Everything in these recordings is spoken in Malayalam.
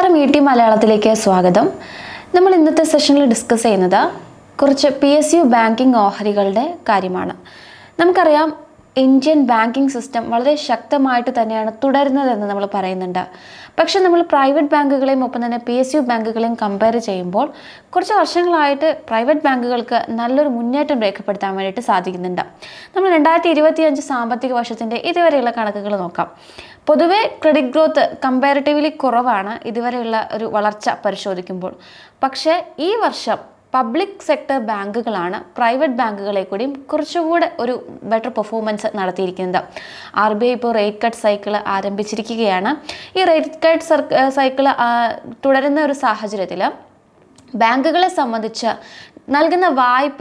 നമസ്കാരം, ടി മലയാളത്തിലേക്ക് സ്വാഗതം. നമ്മൾ ഇന്നത്തെ സെഷനിൽ ഡിസ്കസ് ചെയ്യുന്നത് കുറച്ച് PSU ബാങ്കിങ് ഓഹരികളുടെ കാര്യമാണ്. നമുക്കറിയാം, ഇന്ത്യൻ ബാങ്കിങ് സിസ്റ്റം വളരെ ശക്തമായിട്ട് തന്നെയാണ് തുടരുന്നതെന്ന് നമ്മൾ പറയുന്നുണ്ട്. പക്ഷെ നമ്മൾ പ്രൈവറ്റ് ബാങ്കുകളെയും ഒപ്പം തന്നെ PSU ബാങ്കുകളെയും കമ്പയർ ചെയ്യുമ്പോൾ കുറച്ച് വർഷങ്ങളായിട്ട് പ്രൈവറ്റ് ബാങ്കുകൾക്ക് നല്ലൊരു മുന്നേറ്റം രേഖപ്പെടുത്താൻ വേണ്ടിയിട്ട് സാധിക്കുന്നുണ്ട്. നമ്മൾ 2025 സാമ്പത്തിക വർഷത്തിൻ്റെ ഇതുവരെയുള്ള കണക്കുകൾ നോക്കാം. പൊതുവെ ക്രെഡിറ്റ് ഗ്രോത്ത് കമ്പാരിറ്റീവ്ലി കുറവാണ് ഇതുവരെയുള്ള ഒരു വളർച്ച പരിശോധിക്കുമ്പോൾ. പക്ഷേ ഈ വർഷം പബ്ലിക് സെക്ടർ ബാങ്കുകളാണ് പ്രൈവറ്റ് ബാങ്കുകളെ കൂടിയും കുറച്ചുകൂടെ ഒരു ബെറ്റർ പെർഫോമൻസ് നടത്തിയിരിക്കുന്നത്. RBI ഇപ്പോൾ റേറ്റ് കട്ട് സൈക്കിൾ ആരംഭിച്ചിരിക്കുകയാണ്. ഈ റേറ്റ് കട്ട് സൈക്കിൾ തുടരുന്ന ഒരു സാഹചര്യത്തിൽ ബാങ്കുകളെ സംബന്ധിച്ച് നൽകുന്ന വായ്പ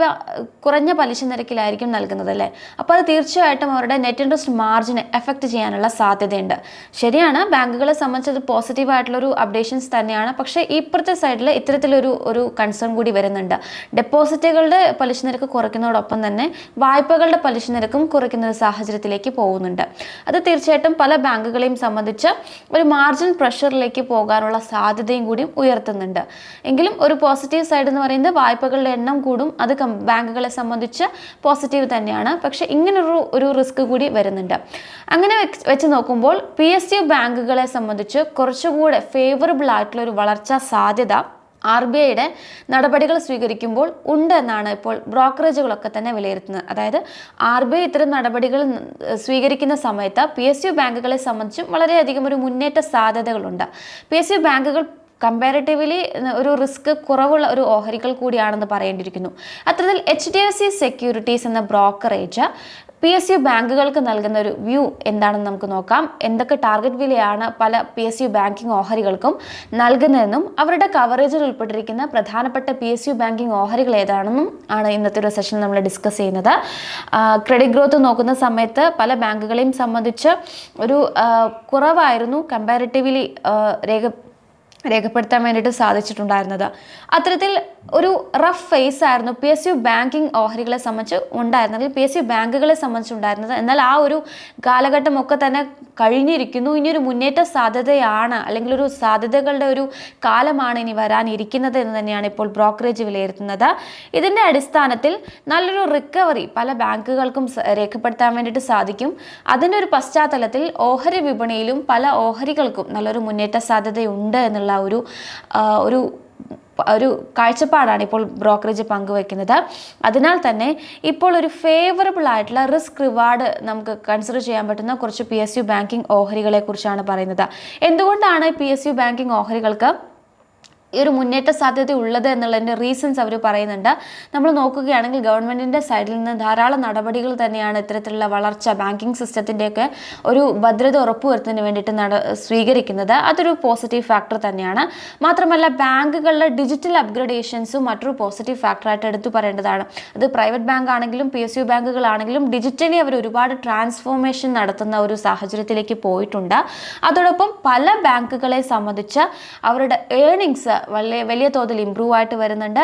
കുറഞ്ഞ പലിശ നിരക്കിലായിരിക്കും നൽകുന്നത്, അല്ലേ? അപ്പോൾ അത് തീർച്ചയായിട്ടും അവരുടെ നെറ്റ് ഇൻട്രസ്റ്റ് മാർജിനെ എഫക്റ്റ് ചെയ്യാനുള്ള സാധ്യതയുണ്ട്. ശരിയാണ്, ബാങ്കുകളെ സംബന്ധിച്ച് അത് പോസിറ്റീവായിട്ടുള്ളൊരു അപ്ഡേഷൻസ് തന്നെയാണ്. പക്ഷേ ഇപ്പുറത്തെ സൈഡിൽ ഇത്തരത്തിലൊരു കൺസേൺ കൂടി വരുന്നുണ്ട്. ഡെപ്പോസിറ്റുകളുടെ പലിശ നിരക്ക് കുറയ്ക്കുന്നതോടൊപ്പം തന്നെ വായ്പകളുടെ പലിശ നിരക്കും കുറയ്ക്കുന്ന ഒരു സാഹചര്യത്തിലേക്ക് പോകുന്നുണ്ട്. അത് തീർച്ചയായിട്ടും പല ബാങ്കുകളെയും സംബന്ധിച്ച് ഒരു മാർജിൻ പ്രഷറിലേക്ക് പോകാനുള്ള സാധ്യതയും കൂടി ഉയർത്തുന്നുണ്ട്. എങ്കിലും ഒരു പോസിറ്റീവ് സൈഡ് എന്ന് പറയുന്നത് വായ്പകളുടെ എണ്ണം കൂടും. അത് ബാങ്കുകളെ സംബന്ധിച്ച് പോസിറ്റീവ് തന്നെയാണ്. പക്ഷെ ഇങ്ങനൊരു റിസ്ക് കൂടി വരുന്നുണ്ട്. അങ്ങനെ വെച്ച് നോക്കുമ്പോൾ PSU ബാങ്കുകളെ സംബന്ധിച്ച് കുറച്ചുകൂടെ ഫേവറബിൾ ആയിട്ടുള്ള ഒരു വളർച്ചാ സാധ്യത RBIയുടെ നടപടികൾ സ്വീകരിക്കുമ്പോൾ ഉണ്ട് എന്നാണ് ഇപ്പോൾ ബ്രോക്കറേജുകളൊക്കെ തന്നെ വിലയിരുത്തുന്നത്. അതായത് RBI ഇത്തരം നടപടികൾ സ്വീകരിക്കുന്ന സമയത്ത് PSU ബാങ്കുകളെ സംബന്ധിച്ചും വളരെയധികം ഒരു മുന്നേറ്റ സാധ്യതകളുണ്ട്. PSU ബാങ്കുകൾ കമ്പാരിറ്റീവ്ലി ഒരു റിസ്ക് കുറവുള്ള ഒരു ഓഹരികൾ കൂടിയാണെന്ന് പറയേണ്ടിയിരിക്കുന്നു. അത്തരത്തിൽ HDFC സെക്യൂരിറ്റീസ് എന്ന ബ്രോക്കറേജ് PSU ബാങ്കുകൾക്ക് നൽകുന്ന ഒരു വ്യൂ എന്താണെന്ന് നമുക്ക് നോക്കാം. എന്തൊക്കെ ടാർഗറ്റ് വിലയാണ് പല PSU ബാങ്കിങ് ഓഹരികൾക്കും നൽകുന്നതെന്നും അവരുടെ കവറേജിൽ ഉൾപ്പെട്ടിരിക്കുന്ന പ്രധാനപ്പെട്ട PSU ബാങ്കിങ് ഓഹരികൾ ഏതാണെന്നും ആണ് ഇന്നത്തെ ഒരു സെഷൻ നമ്മൾ ഡിസ്കസ് ചെയ്യുന്നത്. ക്രെഡിറ്റ് ഗ്രോത്ത് നോക്കുന്ന സമയത്ത് പല ബാങ്കുകളെയും സംബന്ധിച്ച് ഒരു കുറവായിരുന്നു കമ്പാരിറ്റീവ്ലി രേഖപ്പെടുത്താൻ വേണ്ടിയിട്ട് സാധിച്ചിട്ടുണ്ടായിരുന്നത്. അത്തരത്തിൽ ഒരു റഫ് ഫേസ് ആയിരുന്നു PSU ബാങ്കിങ് ഓഹരികളെ സംബന്ധിച്ച് ഉണ്ടായിരുന്നത്, PSU ബാങ്കുകളെ സംബന്ധിച്ചുണ്ടായിരുന്നത്. എന്നാൽ ആ ഒരു കാലഘട്ടമൊക്കെ തന്നെ കഴിഞ്ഞിരിക്കുന്നു. ഇനിയൊരു മുന്നേറ്റ സാധ്യതയാണ്, അല്ലെങ്കിൽ ഒരു സാധ്യതകളുടെ ഒരു കാലമാണ് ഇനി വരാനിരിക്കുന്നത് എന്ന് തന്നെയാണ് ഇപ്പോൾ ബ്രോക്കറേജ് വിലയിരുത്തുന്നത്. ഇതിൻ്റെ അടിസ്ഥാനത്തിൽ നല്ലൊരു റിക്കവറി പല ബാങ്കുകൾക്കും രേഖപ്പെടുത്താൻ വേണ്ടിയിട്ട് സാധിക്കും. അതിൻ്റെ ഒരു പശ്ചാത്തലത്തിൽ ഓഹരി വിപണിയിലും പല ഓഹരികൾക്കും നല്ലൊരു മുന്നേറ്റ സാധ്യതയുണ്ട് എന്നുള്ള ഒരു കാഴ്ചപ്പാടാണ് ഇപ്പോൾ ബ്രോക്കറേജ് പങ്കുവയ്ക്കുന്നത്. അതിനാൽ തന്നെ ഇപ്പോൾ ഒരു ഫേവറബിൾ ആയിട്ടുള്ള റിസ്ക് റിവാർഡ് നമുക്ക് കൺസിഡർ ചെയ്യാൻ പറ്റുന്ന കുറച്ച് PSU ബാങ്കിങ് ഓഹരികളെ കുറിച്ചാണ് പറയുന്നത്. എന്തുകൊണ്ടാണ് PSU ബാങ്കിങ് ഓഹരികൾക്ക് ഈ ഒരു മുന്നേറ്റ സാധ്യത ഉള്ളത് എന്നുള്ളതിൻ്റെ റീസൺസ് അവർ പറയുന്നുണ്ട്. നമ്മൾ നോക്കുകയാണെങ്കിൽ ഗവൺമെൻറ്റിൻ്റെ സൈഡിൽ നിന്ന് ധാരാളം നടപടികൾ തന്നെയാണ് ഇത്തരത്തിലുള്ള വളർച്ച ബാങ്കിങ് സിസ്റ്റത്തിൻ്റെയൊക്കെ ഒരു ഭദ്രത ഉറപ്പുവരുത്തുന്നതിന് വേണ്ടിയിട്ട് സ്വീകരിക്കുന്നത്. അതൊരു പോസിറ്റീവ് ഫാക്ടർ തന്നെയാണ്. മാത്രമല്ല, ബാങ്കുകളുടെ ഡിജിറ്റൽ അപ്ഗ്രഡേഷൻസും മറ്റൊരു പോസിറ്റീവ് ഫാക്ടറായിട്ട് എടുത്തു പറയേണ്ടതാണ്. അത് പ്രൈവറ്റ് ബാങ്ക് ആണെങ്കിലും PSU ബാങ്കുകളാണെങ്കിലും ഡിജിറ്റലി അവർ ഒരുപാട് ട്രാൻസ്ഫോർമേഷൻ നടത്തുന്ന ഒരു സാഹചര്യത്തിലേക്ക് പോയിട്ടുണ്ട്. അതോടൊപ്പം പല ബാങ്കുകളെ സംബന്ധിച്ച് അവരുടെ ഏർണിങ്സ് വലിയ തോതിൽ ഇമ്പ്രൂവ് ആയിട്ട് വരുന്നുണ്ട്.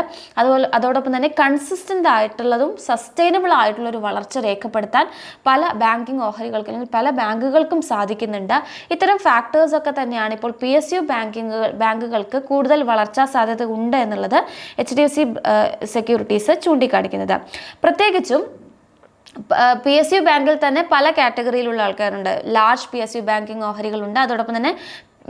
അതോടൊപ്പം തന്നെ കൺസിസ്റ്റൻ്റ് ആയിട്ടുള്ളതും സസ്റ്റൈനബിൾ ആയിട്ടുള്ള ഒരു വളർച്ച രേഖപ്പെടുത്താൻ പല ബാങ്കിങ് ഓഹരികൾക്ക് അല്ലെങ്കിൽ പല ബാങ്കുകൾക്കും സാധിക്കുന്നുണ്ട്. ഇത്തരം ഫാക്ടേഴ്സ് ഒക്കെ തന്നെയാണ് ഇപ്പോൾ PSU ബാങ്കുകൾക്ക് കൂടുതൽ വളർച്ചാ സാധ്യത ഉണ്ട് എന്നുള്ളത് HDFC സെക്യൂരിറ്റീസ് ചൂണ്ടിക്കാണിക്കുന്നത്. പ്രത്യേകിച്ചും PSU ബാങ്കിൽ തന്നെ പല കാറ്റഗറിയിലുള്ള ആൾക്കാരുണ്ട്. ലാർജ് PSU ബാങ്കിങ് ഓഹരികളുണ്ട്. അതോടൊപ്പം തന്നെ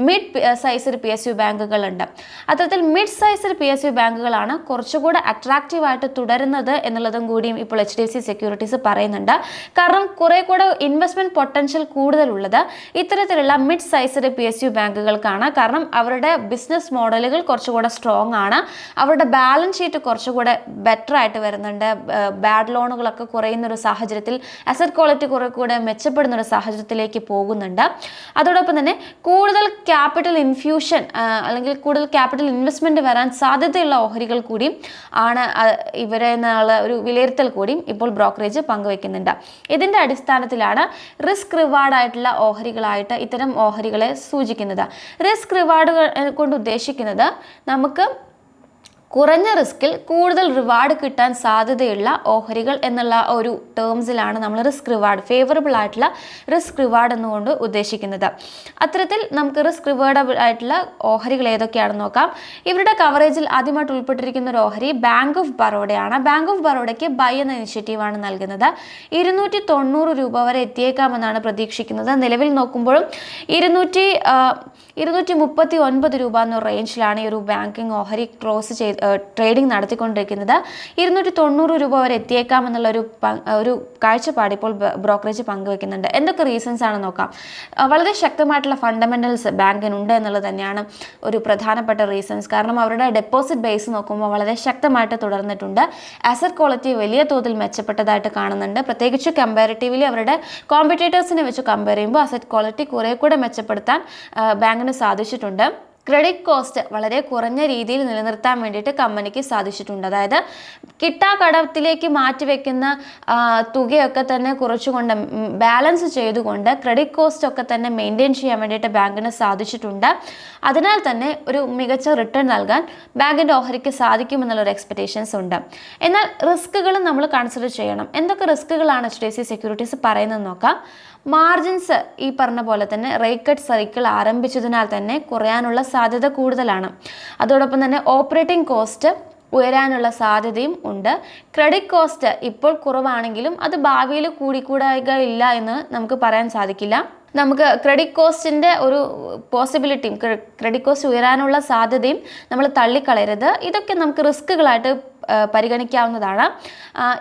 മിഡ് സൈസ്ഡ് PSU ബാങ്കുകളുണ്ട്. അത്തരത്തിൽ മിഡ് സൈസ്ഡ് PSU ബാങ്കുകളാണ് കുറച്ചുകൂടെ അട്രാക്റ്റീവായിട്ട് തുടരുന്നത് എന്നുള്ളതും കൂടിയും ഇപ്പോൾ HDFC സെക്യൂരിറ്റീസ് പറയുന്നുണ്ട്. കാരണം കുറെ കൂടെ ഇൻവെസ്റ്റ്മെൻറ്റ് പൊട്ടൻഷ്യൽ കൂടുതലുള്ളത് ഇത്തരത്തിലുള്ള മിഡ് സൈസ്ഡ് PSU ബാങ്കുകൾക്കാണ്. കാരണം അവരുടെ ബിസിനസ് മോഡലുകൾ കുറച്ചുകൂടെ സ്ട്രോങ് ആണ്. അവരുടെ ബാലൻസ് ഷീറ്റ് കുറച്ചുകൂടെ ബെറ്റർ ആയിട്ട് വരുന്നുണ്ട്. ബാഡ് ലോണുകളൊക്കെ കുറയുന്നൊരു സാഹചര്യത്തിൽ അസറ്റ് ക്വാളിറ്റി കുറെ കൂടെ മെച്ചപ്പെടുന്നൊരു സാഹചര്യത്തിലേക്ക് പോകുന്നുണ്ട്. അതോടൊപ്പം തന്നെ കൂടുതൽ ക്യാപിറ്റൽ ഇൻഫ്യൂഷൻ അല്ലെങ്കിൽ കൂടുതൽ ക്യാപിറ്റൽ ഇൻവെസ്റ്റ്മെൻറ്റ് വരാൻ സാധ്യതയുള്ള ഓഹരികൾ കൂടിയും ആണ് ഇവരെ എന്നുള്ള ഒരു വിലയിരുത്തൽ കൂടിയും ഇപ്പോൾ ബ്രോക്കറേജ് പങ്കുവയ്ക്കുന്നുണ്ട്. ഇതിൻ്റെ അടിസ്ഥാനത്തിലാണ് റിസ്ക് റിവാർഡായിട്ടുള്ള ഓഹരികളായിട്ട് ഇത്തരം ഓഹരികളെ സൂചിക്കുന്നത്. റിസ്ക് റിവാർഡുകൾ കൊണ്ട് ഉദ്ദേശിക്കുന്നത് നമുക്ക് കുറഞ്ഞ റിസ്കിൽ കൂടുതൽ റിവാർഡ് കിട്ടാൻ സാധ്യതയുള്ള ഓഹരികൾ എന്നുള്ള ഒരു ടേംസിലാണ് നമ്മൾ റിസ്ക് റിവാർഡ്, ഫേവറബിൾ ആയിട്ടുള്ള റിസ്ക് റിവാർഡ് എന്നുകൊണ്ട് ഉദ്ദേശിക്കുന്നത്. അത്തരത്തിൽ നമുക്ക് റിസ്ക് റിവാർഡബിൾ ആയിട്ടുള്ള ഓഹരികൾ ഏതൊക്കെയാണെന്ന് നോക്കാം. ഇവരുടെ കവറേജിൽ ആദ്യമായിട്ട് ഉൾപ്പെട്ടിരിക്കുന്ന ഒരു ഓഹരി ബാങ്ക് ഓഫ് ബറോഡയാണ്. ബാങ്ക് ഓഫ് ബറോഡയ്ക്ക് ബൈ എന്ന ഇനിഷ്യേറ്റീവാണ് നൽകുന്നത്. 290 രൂപ വരെ എത്തിയേക്കാമെന്നാണ് പ്രതീക്ഷിക്കുന്നത്. നിലവിൽ നോക്കുമ്പോഴും 239 രൂപ എന്ന റേഞ്ചിലാണ് ഈ ഒരു ബാങ്കിങ് ഓഹരി ക്ലോസ് ചെയ്ത് ട്രേഡിംഗ് നടത്തിക്കൊണ്ടിരിക്കുന്നത്. 290 രൂപ വരെ എത്തിയേക്കാമെന്നുള്ള ഒരു കാഴ്ചപ്പാട് ഇപ്പോൾ ബ്രോക്കറേജ് പങ്കുവെക്കുന്നുണ്ട്. എന്തൊക്കെ റീസൺസ് ആണെന്ന് നോക്കാം. വളരെ ശക്തമായിട്ടുള്ള ഫണ്ടമെന്റൽസ് ബാങ്കിനുണ്ട് എന്നുള്ളത് തന്നെയാണ് ഒരു പ്രധാനപ്പെട്ട റീസൺസ്. കാരണം അവരുടെ ഡെപ്പോസിറ്റ് ബേസ് നോക്കുമ്പോൾ വളരെ ശക്തമായിട്ട് തുടർന്നിട്ടുണ്ട്. അസറ്റ് ക്വാളിറ്റി വലിയ തോതിൽ മെച്ചപ്പെട്ടതായിട്ട് കാണുന്നുണ്ട്. പ്രത്യേകിച്ച് കമ്പാരിറ്റീവ്ലി അവരുടെ കോമ്പറ്റേറ്റേഴ്സിനെ വെച്ച് കമ്പയർ ചെയ്യുമ്പോൾ അസറ്റ് ക്വാളിറ്റി കുറെ കൂടെ മെച്ചപ്പെടുത്താൻ ബാങ്കിന് സാധിച്ചിട്ടുണ്ട്. ക്രെഡിറ്റ് കോസ്റ്റ് വളരെ കുറഞ്ഞ രീതിയിൽ നിലനിർത്താൻ വേണ്ടിയിട്ട് കമ്പനിക്ക് സാധിച്ചിട്ടുണ്ട്. അതായത് കിട്ടാക്കടത്തിലേക്ക് മാറ്റിവെക്കുന്ന തുകയൊക്കെ തന്നെ കുറച്ചുകൊണ്ട് ബാലൻസ് ചെയ്തുകൊണ്ട് ക്രെഡിറ്റ് കോസ്റ്റ് ഒക്കെ തന്നെ മെയിൻറ്റെയിൻ ചെയ്യാൻ വേണ്ടിയിട്ട് ബാങ്കിന് സാധിച്ചിട്ടുണ്ട്. അതിനാൽ തന്നെ ഒരു മികച്ച റിട്ടേൺ നൽകാൻ ബാങ്കിൻ്റെ ഓഹരിക്ക് സാധിക്കുമെന്നുള്ളൊരു എക്സ്പെക്റ്റേഷൻസ് ഉണ്ട്. എന്നാൽ റിസ്കുകൾ നമ്മൾ കൺസിഡർ ചെയ്യണം. എന്തൊക്കെ റിസ്കുകളാണ് HDFC സെക്യൂരിറ്റീസ് പറയുന്നത് നോക്കാം. മാർജിൻസ് ഈ പറഞ്ഞ പോലെ തന്നെ റേറ്റ് കട്ട് സൈക്കിൾ ആരംഭിച്ചതിനാൽ തന്നെ കുറയാനുള്ള സാധ്യത കൂടുതലാണ്. അതോടൊപ്പം തന്നെ ഓപ്പറേറ്റിംഗ് കോസ്റ്റ് ഉയരാനുള്ള സാധ്യതയും ഉണ്ട്. ക്രെഡിറ്റ് കോസ്റ്റ് ഇപ്പോൾ കുറവാണെങ്കിലും അത് ഭാവിയിൽ കൂടിക്കൂടായില്ല എന്ന് നമുക്ക് പറയാൻ സാധിക്കില്ല. നമുക്ക് ക്രെഡിറ്റ് കോസ്റ്റിൻ്റെ ഒരു പോസിബിലിറ്റിയും ക്രെഡിറ്റ് കോസ്റ്റ് ഉയരാനുള്ള സാധ്യതയും നമ്മൾ തള്ളിക്കളയരുത്. ഇതൊക്കെ നമുക്ക് റിസ്കുകളായിട്ട് പരിഗണിക്കാവുന്നതാണ്.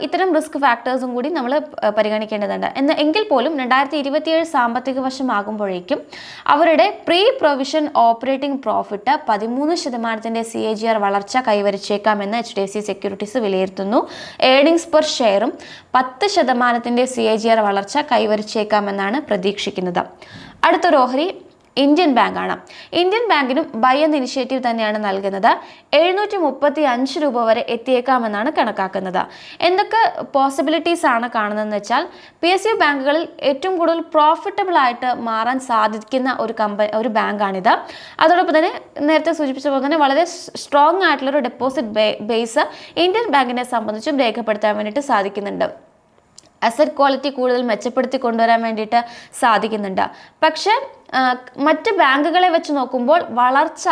ഇത്തരം റിസ്ക് ഫാക്ടേഴ്സും കൂടി നമ്മൾ പരിഗണിക്കേണ്ടതുണ്ട്. എങ്കിൽ പോലും 2027 സാമ്പത്തിക വർഷമാകുമ്പോഴേക്കും അവരുടെ pre provision operating profit 13% CAGR വളർച്ച കൈവരിച്ചേക്കാമെന്ന് HDFC സെക്യൂരിറ്റീസ് വിലയിരുത്തുന്നു. ഏർണിംഗ്സ് പെർ ഷെയറും 10% CAGR വളർച്ച കൈവരിച്ചേക്കാമെന്നാണ് പ്രതീക്ഷിക്കുന്നത്. അടുത്തൊരു ഓഹരി ഇന്ത്യൻ ബാങ്കാണ്. ഇന്ത്യൻ ബാങ്കിനും ബൈ എന്ന ഇനിഷ്യേറ്റീവ് തന്നെയാണ് നൽകുന്നത്. 735 രൂപ വരെ എത്തിയേക്കാമെന്നാണ് കണക്കാക്കുന്നത്. എന്തൊക്കെ പോസിബിലിറ്റീസ് ആണ് കാണുന്നതെന്ന് വെച്ചാൽ PSU ബാങ്കുകളിൽ ഏറ്റവും കൂടുതൽ പ്രോഫിറ്റബിൾ ആയിട്ട് മാറാൻ സാധിക്കുന്ന ഒരു ബാങ്കാണിത്. അതോടൊപ്പം തന്നെ നേരത്തെ സൂചിപ്പിച്ച പോലെ തന്നെ വളരെ സ്ട്രോങ് ആയിട്ടുള്ളൊരു ഡെപ്പോസിറ്റ് ബേസ് ഇന്ത്യൻ ബാങ്കിനെ സംബന്ധിച്ചും രേഖപ്പെടുത്താൻ വേണ്ടിയിട്ട് സാധിക്കുന്നുണ്ട്. അസറ്റ് ക്വാളിറ്റി കൂടുതൽ മെച്ചപ്പെടുത്തി കൊണ്ടുവരാൻ വേണ്ടിയിട്ട് സാധിക്കുന്നുണ്ട്. പക്ഷേ മറ്റ് ബാങ്കുകളെ വെച്ച് നോക്കുമ്പോൾ വളർച്ച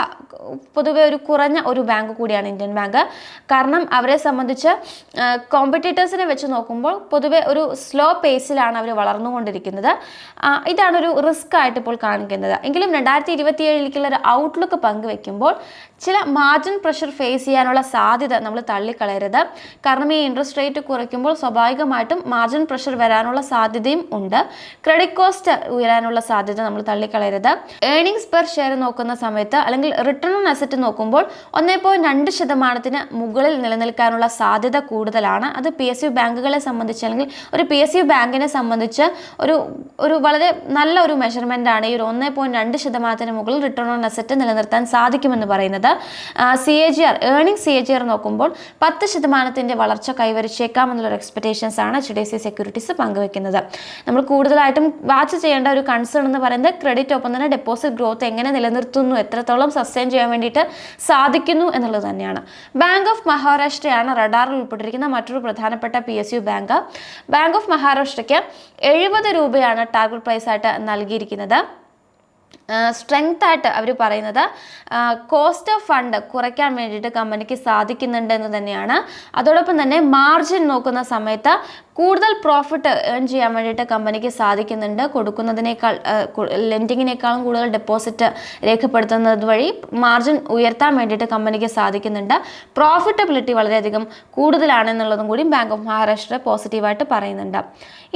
പൊതുവെ ഒരു കുറഞ്ഞ ഒരു ബാങ്ക് കൂടിയാണ് ഇന്ത്യൻ ബാങ്ക്. കാരണം അവരെ സംബന്ധിച്ച് കോമ്പറ്റീറ്റേഴ്സിനെ വെച്ച് നോക്കുമ്പോൾ പൊതുവെ ഒരു സ്ലോ പേസിലാണ് അവർ വളർന്നുകൊണ്ടിരിക്കുന്നത്. ഇതാണൊരു റിസ്ക് ആയിട്ട് ഇപ്പോൾ കാണിക്കുന്നത്. എങ്കിലും 2027 ഒരു ഔട്ട്ലുക്ക് പങ്കുവെക്കുമ്പോൾ ചില മാർജിൻ പ്രഷർ ഫേസ് ചെയ്യാനുള്ള സാധ്യത നമ്മൾ തള്ളിക്കളയരുത്. കാരണം ഈ ഇൻട്രസ്റ്റ് റേറ്റ് കുറയ്ക്കുമ്പോൾ സ്വാഭാവികമായിട്ടും മാർജിൻ പ്രഷർ വരാനുള്ള സാധ്യതയും ഉണ്ട്. ക്രെഡിറ്റ് കോസ്റ്റ് ഉയരാനുള്ള സാധ്യത നമ്മൾ തള്ളിക്കളയരുത്. ഏർണിംഗ്സ് പെർ ഷെയർ നോക്കുന്ന സമയത്ത് അല്ലെങ്കിൽ റിട്ടേൺ ഓൺ അസറ്റ് നോക്കുമ്പോൾ 1.2% മുകളിൽ നിലനിൽക്കാനുള്ള സാധ്യത കൂടുതലാണ്. അത് PSU ബാങ്കുകളെ സംബന്ധിച്ച് അല്ലെങ്കിൽ ഒരു PSU ബാങ്കിനെ സംബന്ധിച്ച് ഒരു വളരെ നല്ല ഒരു മെഷർമെൻ്റ് ആണ് ഈ ഒരു 1.2% മുകളിൽ റിട്ടേൺ ഓൺ അസറ്റ് നിലനിർത്താൻ സാധിക്കുമെന്ന് പറയുന്നത്. CAGR ഏർണിംഗ് CAGR നോക്കുമ്പോൾ 10% വളർച്ച കൈവരിച്ചേക്കാമെന്നുള്ളൊരു എക്സ്പെക്റ്റേഷൻസ് ആണ് HDFC സെക്യൂരിറ്റീസ് പങ്കുവെക്കുന്നത്. നമ്മൾ കൂടുതലായിട്ടും വാച്ച് ചെയ്യേണ്ട ഒരു കൺസേൺ എന്ന് പറയുന്നത് ക്രെഡിറ്റ് ഒപ്പം തന്നെ ഡെപ്പോസിറ്റ് ഗ്രോത്ത് എങ്ങനെ നിലനിർത്തുന്നു, എത്രത്തോളം സസ്റ്റെയിൻ ചെയ്യാൻ വേണ്ടിയിട്ട് സാധിക്കുന്നു എന്നുള്ളത് തന്നെയാണ്. ബാങ്ക് ഓഫ് മഹാരാഷ്ട്രയാണ് റഡാറിൽ ഉൾപ്പെട്ടിരിക്കുന്ന മറ്റൊരു പ്രധാനപ്പെട്ട PSU ബാങ്ക്. ബാങ്ക് ഓഫ് മഹാരാഷ്ട്രയ്ക്ക് 70 രൂപയാണ് ടാർഗറ്റ് പ്രൈസ് ആയിട്ട് നൽകിയിരിക്കുന്നത്. സ്ട്രെങ്ത് ആയിട്ട് അവർ പറയുന്നത് കോസ്റ്റ് ഓഫ് ഫണ്ട് കുറയ്ക്കാൻ വേണ്ടിയിട്ട് കമ്പനിക്ക് സാധിക്കുന്നുണ്ട് എന്ന് തന്നെയാണ്. അതോടൊപ്പം തന്നെ മാർജിൻ നോക്കുന്ന സമയത്ത് കൂടുതൽ പ്രോഫിറ്റ് ഏൺ ചെയ്യാൻ വേണ്ടിയിട്ട് കമ്പനിക്ക് സാധിക്കുന്നുണ്ട്. കൊടുക്കുന്നതിനേക്കാൾ ലെൻഡിങ്ങിനേക്കാളും കൂടുതൽ ഡെപ്പോസിറ്റ് രേഖപ്പെടുത്തുന്നത് വഴി മാർജിൻ ഉയർത്താൻ വേണ്ടിയിട്ട് കമ്പനിക്ക് സാധിക്കുന്നുണ്ട്. പ്രോഫിറ്റബിലിറ്റി വളരെയധികം കൂടുതലാണെന്നുള്ളതും കൂടി ബാങ്ക് ഓഫ് മഹാരാഷ്ട്ര പോസിറ്റീവായിട്ട് പറയുന്നുണ്ട്.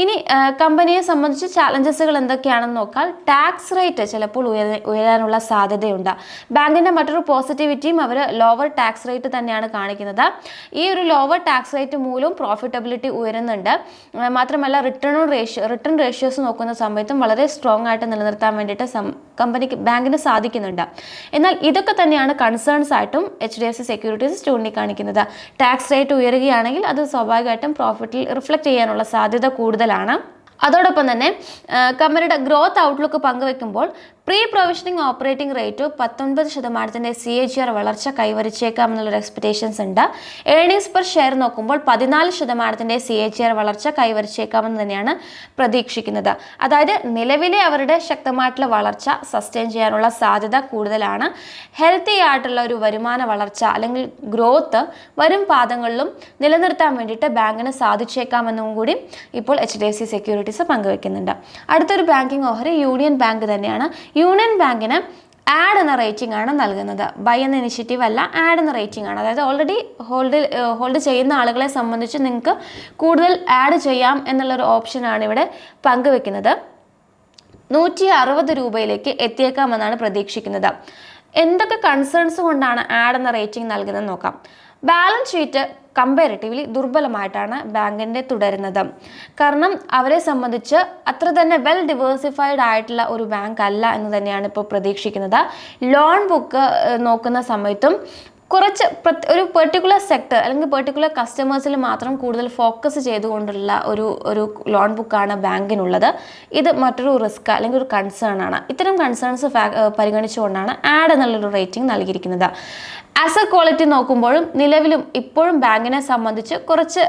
ഇനി കമ്പനിയെ സംബന്ധിച്ച് ചാലഞ്ചസുകൾ എന്തൊക്കെയാണെന്ന് നോക്കാം. ടാക്സ് റേറ്റ് ചിലപ്പോൾ ഉയരാനുള്ള സാധ്യതയുണ്ട്. ബാങ്കിൻ്റെ മറ്റൊരു പോസിറ്റിവിറ്റിയും അവർ ലോവർ ടാക്സ് റേറ്റ് തന്നെയാണ് കാണിക്കുന്നത്. ഈ ഒരു ലോവർ ടാക്സ് റേറ്റ് മൂലം പ്രോഫിറ്റബിലിറ്റി ഉയരുന്നുണ്ട്. മാത്രമല്ല റിട്ടേൺ റേഷ്യോസ് നോക്കുന്ന സമയത്തും വളരെ സ്ട്രോങ് ആയിട്ട് നിലനിർത്താൻ വേണ്ടിയിട്ട് ബാങ്കിന് സാധിക്കുന്നുണ്ട്. എന്നാൽ ഇതൊക്കെ തന്നെയാണ് കൺസേൺസ് ആയിട്ടും HDFC സെക്യൂരിറ്റീസ് ചൂണ്ടിക്കാണിക്കുന്നത്. ടാക്സ് റേറ്റ് ഉയരുകയാണെങ്കിൽ അത് സ്വാഭാവികമായിട്ടും പ്രോഫിറ്റിൽ റിഫ്ലക്റ്റ് ചെയ്യാനുള്ള സാധ്യത കൂടുതലാണ്. അതോടൊപ്പം തന്നെ കമ്പനിയുടെ ഗ്രോത്ത് ഔട്ട്ലുക്ക് പങ്കുവെക്കുമ്പോൾ pre provisioning operating rate 19% CAGR വളർച്ച കൈവരിച്ചേക്കാം എന്നുള്ളൊരു എക്സ്പെക്ടേഷൻസ് ഉണ്ട്. ഏർണിംഗ്സ് പെർ ഷെയർ നോക്കുമ്പോൾ 14% CAGR വളർച്ച കൈവരിച്ചേക്കാമെന്ന് തന്നെയാണ് പ്രതീക്ഷിക്കുന്നത്. അതായത് നിലവിലെ അവരുടെ ശക്തമായിട്ടുള്ള വളർച്ച സസ്റ്റെയിൻ ചെയ്യാനുള്ള സാധ്യത കൂടുതലാണ്. ഹെൽത്തി ആയിട്ടുള്ള ഒരു വരുമാന വളർച്ച അല്ലെങ്കിൽ ഗ്രോത്ത് വരും പാദങ്ങളിലും നിലനിർത്താൻ വേണ്ടിയിട്ട് ബാങ്കിന് സാധിച്ചേക്കാമെന്നും കൂടി ഇപ്പോൾ HDFC സെക്യൂരിറ്റീസ് പങ്കുവെക്കുന്നുണ്ട്. അടുത്തൊരു ബാങ്കിങ് ഓഹരി യൂണിയൻ ബാങ്ക് തന്നെയാണ്. യൂണിയൻ ബാങ്കിന് ആഡ് എന്ന റേറ്റിംഗ് ആണ് നൽകുന്നത്. ബൈ എന്ന ഇനിഷ്യേറ്റീവ് അല്ല, ആഡ് എന്ന റേറ്റിംഗ് ആണ്. അതായത് ഓൾറെഡി ഹോൾഡ് ചെയ്യുന്ന ആളുകളെ സംബന്ധിച്ച് നിങ്ങൾക്ക് കൂടുതൽ ആഡ് ചെയ്യാം എന്നുള്ളൊരു ഓപ്ഷനാണ് ഇവിടെ പങ്കുവെക്കുന്നത്. 160 രൂപയിലേക്ക് എത്തിയേക്കാമെന്നാണ് പ്രതീക്ഷിക്കുന്നത്. എന്തൊക്കെ കൺസേൺസ് കൊണ്ടാണ് ആഡ് എന്ന റേറ്റിംഗ് നൽകുന്നത് നോക്കാം. ബാലൻസ് ഷീറ്റ് കമ്പാരിറ്റീവ്ലി ദുർബലമായിട്ടാണ് ബാങ്കിൻ്റെ തുടരുന്നത്. കാരണം അവരെ സംബന്ധിച്ച് അത്ര തന്നെ വെൽ ഡിവേഴ്സിഫൈഡ് ആയിട്ടുള്ള ഒരു ബാങ്ക് അല്ല എന്ന് തന്നെയാണ് ഇപ്പോൾ പ്രതീക്ഷിക്കുന്നത്. ലോൺ ബുക്ക് നോക്കുന്ന സമയത്തും കുറച്ച് ഒരു പെർട്ടിക്കുലർ സെക്ടർ അല്ലെങ്കിൽ പെർട്ടിക്കുലർ കസ്റ്റമേഴ്സിൽ മാത്രം കൂടുതൽ ഫോക്കസ് ചെയ്തുകൊണ്ടുള്ള ഒരു ലോൺ ബുക്കാണ് ബാങ്കിനുള്ളത്. ഇത് മറ്റൊരു റിസ്ക് അല്ലെങ്കിൽ ഒരു കൺസേൺ ആണ്. ഇത്തരം കൺസേൺസ് പരിഗണിച്ചുകൊണ്ടാണ് ആഡ് എന്നുള്ളൊരു റേറ്റിംഗ് നൽകിയിരിക്കുന്നത്. അസറ്റ് ക്വാളിറ്റി നോക്കുമ്പോഴും നിലവിലും ഇപ്പോഴും ബാങ്കിനെ സംബന്ധിച്ച് കുറച്ച്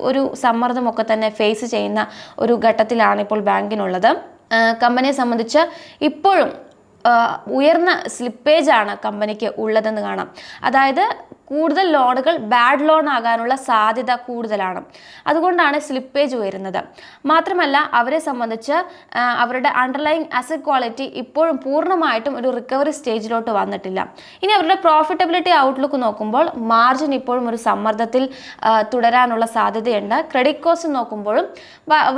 ഒരു സമ്മർദ്ദമൊക്കെ തന്നെ ഫേസ് ചെയ്യുന്ന ഒരു ഘട്ടത്തിലാണ് ഇപ്പോൾ ബാങ്കിനുള്ളത്. കമ്പനിയെ സംബന്ധിച്ച് ഇപ്പോഴും ഉയർന്ന സ്ലിപ്പേജ് ആണ് കമ്പനിക്ക് ഉള്ളതെന്ന് കാണാം. അതായത് കൂടുതൽ ലോണുകൾ ബാഡ് ലോൺ ആകാനുള്ള സാധ്യത കൂടുതലാണ്. അതുകൊണ്ടാണ് സ്ലിപ്പേജ് ഉയരുന്നത്. മാത്രമല്ല അവരെ സംബന്ധിച്ച് അവരുടെ അണ്ടർലൈങ് അസറ്റ് ക്വാളിറ്റി ഇപ്പോഴും പൂർണ്ണമായിട്ടും ഒരു റിക്കവറി സ്റ്റേജിലോട്ട് വന്നിട്ടില്ല. ഇനി അവരുടെ പ്രോഫിറ്റബിലിറ്റി ഔട്ട്ലുക്ക് നോക്കുമ്പോൾ മാർജിൻ ഇപ്പോഴും ഒരു സമ്മർദ്ദത്തിൽ തുടരാനുള്ള സാധ്യതയുണ്ട്. ക്രെഡിറ്റ് കോസ്റ്റ് നോക്കുമ്പോഴും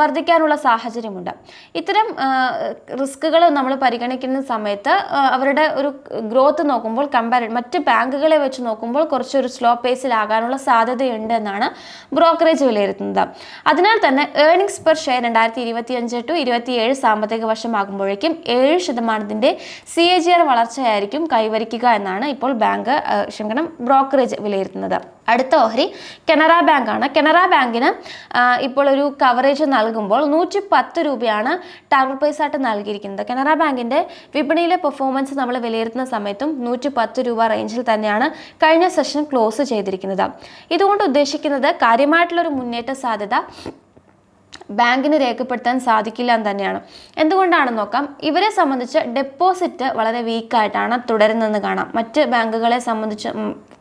വർദ്ധിക്കാനുള്ള സാഹചര്യമുണ്ട്. ഇത്തരം റിസ്കുകൾ നമ്മൾ പരിഗണിക്കുന്ന സമയത്ത് അവരുടെ ഒരു ഗ്രോത്ത് നോക്കുമ്പോൾ മറ്റ് ബാങ്കുകളെ വെച്ച് നോക്കുമ്പോൾ കുറച്ചൊരു സ്ലോ പേസിലാകാനുള്ള സാധ്യതയുണ്ട് എന്നാണ് ബ്രോക്കറേജ് വിലയിരുത്തുന്നത്. അതിനാൽ തന്നെ ഏർണിംഗ്സ് പെർ ഷെയർ 2025 to 27 സാമ്പത്തിക വർഷമാകുമ്പോഴേക്കും 7% CAGR വളർച്ചയായിരിക്കും കൈവരിക്കുക എന്നാണ് ഇപ്പോൾ ബ്രോക്കറേജ് വിലയിരുത്തുന്നത്. അടുത്ത ഓഹരി കനറ ബാങ്കാണ്. കനറ ബാങ്കിന് ഇപ്പോൾ ഒരു കവറേജ് നൽകുമ്പോൾ 110 രൂപയാണ് ടാർഗറ്റ് പ്രൈസ് ആയിട്ട് നൽകിയിരിക്കുന്നത്. കനറ ബാങ്കിൻ്റെ വിപണിയിലെ പെർഫോമൻസ് നമ്മൾ വിലയിരുത്തുന്ന സമയത്തും 110 രൂപ റേഞ്ചിൽ തന്നെയാണ് കഴിഞ്ഞ സെഷൻ ക്ലോസ് ചെയ്തിരിക്കുന്നത്. ഇതുകൊണ്ട് ഉദ്ദേശിക്കുന്നത് കാര്യമായിട്ടുള്ളൊരു മുന്നേറ്റ സാധ്യത ബാങ്കിന് രേഖപ്പെടുത്താൻ സാധിക്കില്ല എന്ന് തന്നെയാണ്. എന്തുകൊണ്ടാണെന്ന് നോക്കാം. ഇവരെ സംബന്ധിച്ച് ഡെപ്പോസിറ്റ് വളരെ വീക്കായിട്ടാണ് തുടരുന്നതെന്ന് കാണാം. മറ്റ് ബാങ്കുകളെ സംബന്ധിച്ച്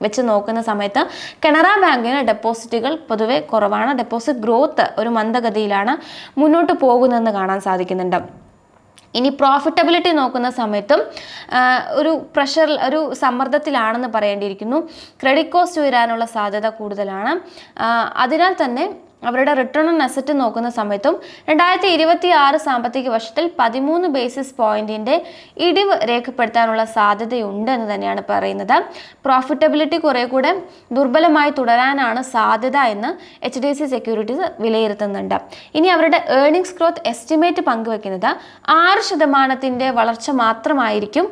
വെച്ച് നോക്കുന്ന സമയത്ത് കനറ ബാങ്കിന് ഡെപ്പോസിറ്റുകൾ പൊതുവെ കുറവാണ്. ഡെപ്പോസിറ്റ് ഗ്രോത്ത് ഒരു മന്ദഗതിയിലാണ് മുന്നോട്ട് പോകുന്നതെന്ന് കാണാൻ സാധിക്കുന്നുണ്ട്. ഇനി പ്രോഫിറ്റബിലിറ്റി നോക്കുന്ന സമയത്തും ഒരു സമ്മർദ്ദത്തിലാണെന്ന് പറയേണ്ടിയിരിക്കുന്നു. ക്രെഡിറ്റ് കോസ്റ്റ് ഉയരാനുള്ള സാധ്യത കൂടുതലാണ്. അതിനാൽ തന്നെ അവരുടെ റിട്ടേൺ ഓൺ അസറ്റ് നോക്കുന്ന സമയത്തും 2026 സാമ്പത്തിക വർഷത്തിൽ 13 ബേസിസ് പോയിന്റിന്റെ ഇടിവ് രേഖപ്പെടുത്താനുള്ള സാധ്യതയുണ്ട് എന്ന് തന്നെയാണ് പറയുന്നത്. പ്രോഫിറ്റബിലിറ്റി കുറെ കൂടെ ദുർബലമായി തുടരാനാണ് സാധ്യത എന്ന് HDFC സെക്യൂരിറ്റീസ് വിലയിരുത്തുന്നുണ്ട്. ഇനി അവരുടെ ഏർണിംഗ്സ് ഗ്രോത്ത് എസ്റ്റിമേറ്റ് പങ്കുവെക്കുന്നത് 6% വളർച്ച മാത്രമായിരിക്കും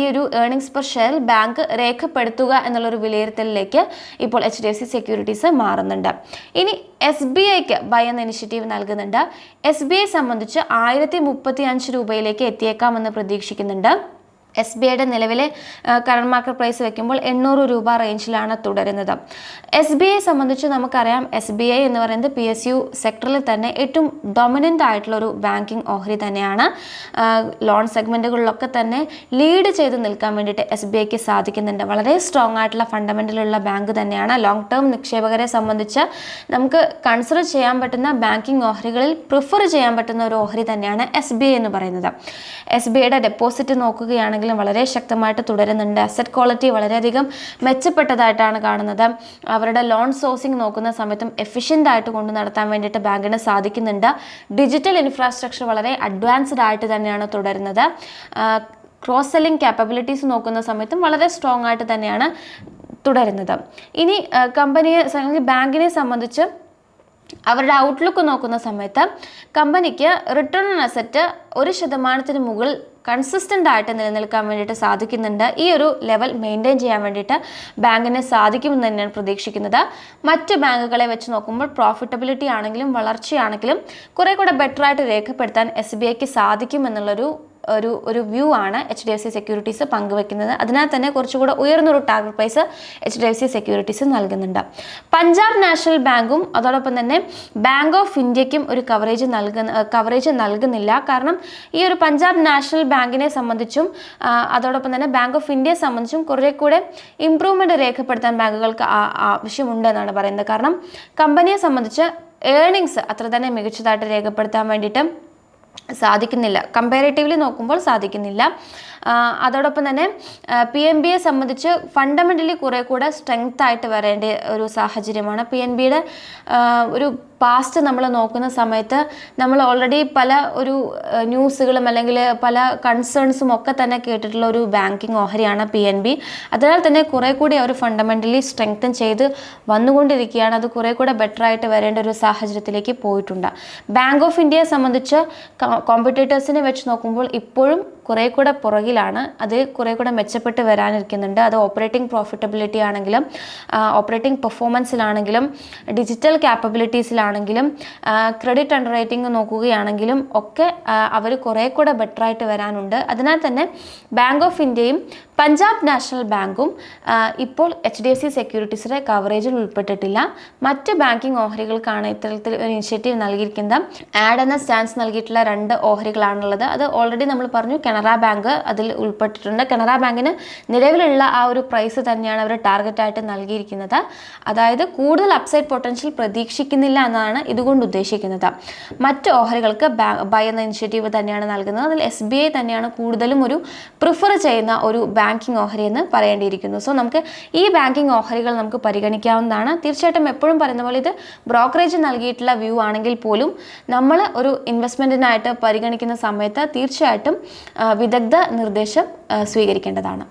ഈ ഒരു ഏർണിംഗ്സ് പെർ ഷെയർ ബാങ്ക് രേഖപ്പെടുത്തുക എന്നുള്ളൊരു വിലയിരുത്തലിലേക്ക് ഇപ്പോൾ HDFC സെക്യൂരിറ്റീസ് മാറുന്നുണ്ട്. ഇനി SBIക്ക് ബൈ എന്ന ഇനിഷ്യേറ്റീവ് നൽകുന്നുണ്ട്. SBI സംബന്ധിച്ച് 1035 രൂപയിലേക്ക് എത്തിയേക്കാമെന്ന് പ്രതീക്ഷിക്കുന്നുണ്ട്. SBIയുടെ നിലവിലെ കറണ്ട് മാർക്കറ്റ് പ്രൈസ് വെക്കുമ്പോൾ 800 രൂപ റേഞ്ചിലാണ് തുടരുന്നത്. SBI സംബന്ധിച്ച് നമുക്കറിയാം, SBI എന്ന് പറയുന്നത് PSU സെക്ടറിൽ തന്നെ ഏറ്റവും ഡൊമിനൻ്റ് ആയിട്ടുള്ളൊരു ബാങ്കിങ് ഓഹരി തന്നെയാണ്. ലോൺ സെഗ്മെൻറ്റുകളിലൊക്കെ തന്നെ ലീഡ് ചെയ്ത് നിൽക്കാൻ വേണ്ടിയിട്ട് SBIക്ക് സാധിക്കുന്നുണ്ട്. വളരെ സ്ട്രോങ് ആയിട്ടുള്ള ഫണ്ടമെൻ്റലുള്ള ബാങ്ക് തന്നെയാണ്. ലോങ് ടേം നിക്ഷേപകരെ സംബന്ധിച്ച് നമുക്ക് കൺസിഡർ ചെയ്യാൻ പറ്റുന്ന ബാങ്കിങ് ഓഹരികളിൽ പ്രിഫർ ചെയ്യാൻ പറ്റുന്ന ഒരു ഓഹരി തന്നെയാണ് SBI എന്ന് പറയുന്നത്. SBIയുടെ ഡെപ്പോസിറ്റ് നോക്കുകയാണെങ്കിൽ വളരെ ശക്തമായിട്ട് തുടരുന്നുണ്ട്. അസറ്റ് ക്വാളിറ്റി വളരെയധികം മെച്ചപ്പെട്ടതായിട്ടാണ് കാണുന്നത്. അവരുടെ ലോൺ സോഴ്സിംഗ് നോക്കുന്ന സമയത്തും എഫിഷ്യൻ്റ് ആയിട്ട് കൊണ്ടു നടത്താൻ വേണ്ടിയിട്ട് ബാങ്കിന് സാധിക്കുന്നുണ്ട്. ഡിജിറ്റൽ ഇൻഫ്രാസ്ട്രക്ചർ വളരെ അഡ്വാൻസ്ഡ് ആയിട്ട് തന്നെയാണ് തുടരുന്നത്. ക്രോസ് സെല്ലിംഗ് ക്യാപ്പബിലിറ്റീസ് നോക്കുന്ന സമയത്തും വളരെ സ്ട്രോങ് ആയിട്ട് തന്നെയാണ് തുടരുന്നത്. ഇനി ബാങ്കിനെ സംബന്ധിച്ച് അവരുടെ ഔട്ട്ലുക്ക് നോക്കുന്ന സമയത്ത് കമ്പനിക്ക് റിട്ടേൺ ഓൺ അസറ്റ് 1% മുകളിൽ കൺസിസ്റ്റൻ്റ് ആയിട്ട് നിലനിൽക്കാൻ വേണ്ടിയിട്ട് സാധിക്കുന്നുണ്ട്. ഈ ഒരു ലെവൽ മെയിൻറ്റെയിൻ ചെയ്യാൻ വേണ്ടിയിട്ട് ബാങ്കിനെ സാധിക്കുമെന്ന് തന്നെയാണ് പ്രതീക്ഷിക്കുന്നത്. മറ്റ് ബാങ്കുകളെ വെച്ച് നോക്കുമ്പോൾ പ്രോഫിറ്റബിലിറ്റി ആണെങ്കിലും വളർച്ചയാണെങ്കിലും കുറെ കൂടെ ബെറ്റർ ആയിട്ട് രേഖപ്പെടുത്താൻ SBIക്ക് സാധിക്കുമെന്നുള്ളൊരു ഒരു വ്യൂ ആണ് HDFC സെക്യൂരിറ്റീസ് പങ്കുവെക്കുന്നത്. അതിനാൽ തന്നെ കുറച്ചുകൂടെ ഉയർന്നൊരു ടാർഗറ്റ് പ്രൈസ് HDFC സെക്യൂരിറ്റീസ് നൽകുന്നുണ്ട്. പഞ്ചാബ് നാഷണൽ ബാങ്കും അതോടൊപ്പം തന്നെ ബാങ്ക് ഓഫ് ഇന്ത്യക്കും ഒരു കവറേജ് നൽകുന്നില്ല. കാരണം ഈ ഒരു പഞ്ചാബ് നാഷണൽ ബാങ്കിനെ സംബന്ധിച്ചും അതോടൊപ്പം തന്നെ ബാങ്ക് ഓഫ് ഇന്ത്യയെ സംബന്ധിച്ചും കുറേ കൂടെ ഇംപ്രൂവ്മെന്റ് രേഖപ്പെടുത്താൻ ബാങ്കുകൾക്ക് ആവശ്യമുണ്ടെന്നാണ് പറയുന്നത്. കാരണം കമ്പനിയെ സംബന്ധിച്ച് ഏർണിങ്സ് അത്ര തന്നെ മികച്ചതായിട്ട് രേഖപ്പെടുത്താൻ വേണ്ടിയിട്ട് സാധിക്കുന്നില്ല, കമ്പാരേറ്റീവ്ലി നോക്കുമ്പോൾ സാധിക്കുന്നില്ല. അതോടൊപ്പം തന്നെ PNBയെ സംബന്ധിച്ച് ഫണ്ടമെൻ്റലി കുറേ കൂടെ സ്ട്രെങ്ത് ആയിട്ട് വരേണ്ട ഒരു സാഹചര്യമാണ്. PNBയുടെ ഒരു പാസ്റ്റ് നമ്മൾ നോക്കുന്ന സമയത്ത് നമ്മൾ ഓൾറെഡി പല ഒരു ന്യൂസുകളും അല്ലെങ്കിൽ പല കൺസേൺസും ഒക്കെ തന്നെ കേട്ടിട്ടുള്ള ഒരു ബാങ്കിങ് ഓഹരിയാണ് PNB. അതിനാൽ തന്നെ കുറേ കൂടി അവർ ഫണ്ടമെൻ്റലി സ്ട്രെങ്തൻ ചെയ്ത് വന്നുകൊണ്ടിരിക്കുകയാണ്. അത് കുറേ കൂടെ ബെറ്റർ ആയിട്ട് വരേണ്ട ഒരു സാഹചര്യത്തിലേക്ക് പോയിട്ടുണ്ട്. ബാങ്ക് ഓഫ് ഇന്ത്യയെ സംബന്ധിച്ച് കോമ്പറ്റേറ്റേഴ്സിനെ വെച്ച് നോക്കുമ്പോൾ ഇപ്പോഴും കുറേ കൂടെ പുറകിലാണ്. അത് കുറേ കൂടെ മെച്ചപ്പെട്ട് വരാനിരിക്കുന്നുണ്ട്. അത് ഓപ്പറേറ്റിംഗ് പ്രോഫിറ്റബിലിറ്റി ആണെങ്കിലും ഓപ്പറേറ്റിംഗ് പെർഫോമൻസിലാണെങ്കിലും ഡിജിറ്റൽ ക്യാപ്പബിലിറ്റീസിലാണെങ്കിലും ക്രെഡിറ്റ് അണ്ടർ റൈറ്റിംഗ് നോക്കുകയാണെങ്കിലും ഒക്കെ അവർ കുറേ കൂടെ ബെറ്ററായിട്ട് വരാനുണ്ട്. അതിനാൽ തന്നെ ബാങ്ക് ഓഫ് ഇന്ത്യയും പഞ്ചാബ് നാഷണൽ ബാങ്കും ഇപ്പോൾ HDFC സെക്യൂരിറ്റീസിൻ്റെ കവറേജിൽ ഉൾപ്പെട്ടിട്ടില്ല. മറ്റ് ബാങ്കിങ് ഓഹരികൾക്കാണ് ഇത്തരത്തിൽ ഒരു ഇനിഷ്യേറ്റീവ് നൽകിയിരിക്കുന്നത്. ആഡ് എന്ന സ്റ്റാൻസ് നൽകിയിട്ടുള്ള 2 ഓഹരികളാണുള്ളത്. അത് ഓൾറെഡി നമ്മൾ പറഞ്ഞു, കനറ ബാങ്ക് അതിൽ ഉൾപ്പെട്ടിട്ടുണ്ട്. കനറ ബാങ്കിന് നിലവിലുള്ള ആ ഒരു പ്രൈസ് തന്നെയാണ് അവർ ടാർഗറ്റായിട്ട് നൽകിയിരിക്കുന്നത്. അതായത് കൂടുതൽ അപ്സൈഡ് പൊട്ടൻഷ്യൽ പ്രതീക്ഷിക്കുന്നില്ല എന്നാണ് ഇതുകൊണ്ട് ഉദ്ദേശിക്കുന്നത്. മറ്റ് ഓഹരികൾക്ക് ബൈ എന്ന ഇനിഷ്യേറ്റീവ് തന്നെയാണ് നൽകുന്നത്. അതിൽ SBI തന്നെയാണ് കൂടുതലും ഒരു പ്രിഫർ ചെയ്യുന്ന ഒരു ബാങ്കിങ് ഓഹരി എന്ന് പറയേണ്ടിയിരിക്കുന്നു. സോ നമുക്ക് ഈ ബാങ്കിങ് ഓഹരികൾ നമുക്ക് പരിഗണിക്കാവുന്നതാണ്. തീർച്ചയായിട്ടും എപ്പോഴും പറയുന്ന പോലെ ഇത് ബ്രോക്കറേജ് നൽകിയിട്ടുള്ള വ്യൂ ആണെങ്കിൽ പോലും നമ്മൾ ഒരു ഇൻവെസ്റ്റ്മെൻറ്റിനായിട്ട് പരിഗണിക്കുന്ന സമയത്ത് തീർച്ചയായിട്ടും വിദഗ്ധ നിർദ്ദേശം സ്വീകരിക്കേണ്ടതാണ്.